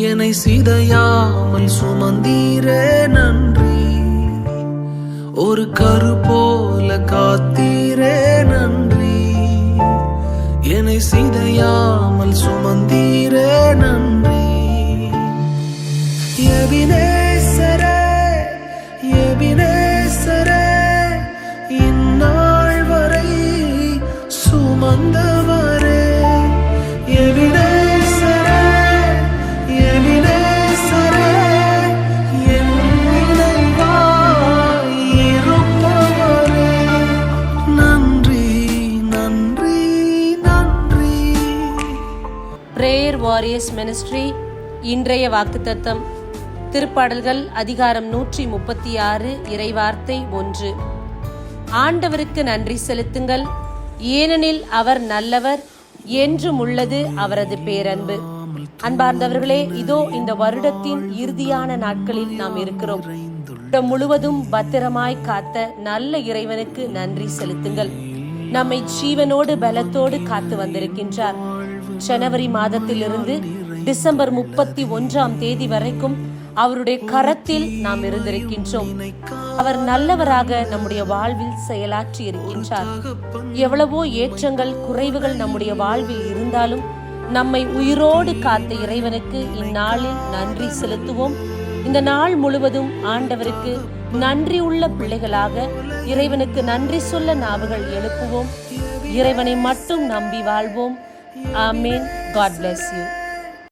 என்னை சிதையாமல் சுமந்தீரே நன்றி. ஒரு கரு போல காத்தீரே நன்றி. என்னை சிதையாமல் சுமந்தீரே நன்றி. எபினேசரே, எபினேசரே, இந்நாள் வரை சுமந்தவரே. எபினேசரே, எபினேசரே, என் நினைவாய் இருப்பவரே. நன்றி, நன்றி, நன்றி. பிரேயர் வாரியர்ஸ் மினிஸ்ட்ரி இன்றைய வாக்குத்தத்தம் திருப்பாடல்கள் அதிகாரம் 136 இறைவார்த்தை 1. ஆண்டவருக்கு நன்றி செலுத்துங்கள், ஏனெனில் அவர் நல்லவர், என்றும் உள்ளது அவரது பேரன்பு. அன்பார்ந்தவர்களே, இதோ இந்த வருடத்தின் இறுதியான நாட்களில் நாம் இருக்கிறோம். வருடம் முழுவதும் பத்திரமாய் காத்த நல்ல இறைவனுக்கு நன்றி செலுத்துங்கள். நம்மை ஜீவனோடு பலத்தோடு காத்து வந்திருக்கின்றார். ஜனவரி மாதத்திலிருந்து டிசம்பர் 31 வரைக்கும் அவருடைய கரத்தில் நாம் இருந்திருக்கின்றோம். அவர் நல்லவராக நம்முடைய வாழ்வில் செயலாற்றி இருக்கின்றார். எவ்வளவோ ஏற்றங்கள் குறைவுகள் நம்முடைய வாழ்வில் இருந்தாலும் நம்மை உயிரோடு காத்த இறைவனுக்கு இந்நாளில் நன்றி செலுத்துவோம். இந்த நாள் முழுவதும் ஆண்டவருக்கு நன்றி உள்ள பிள்ளைகளாக இறைவனுக்கு நன்றி சொல்ல நாவுகள் எழுப்புவோம். இறைவனை மட்டும் நம்பி வாழ்வோம். ஆமேன். God bless you.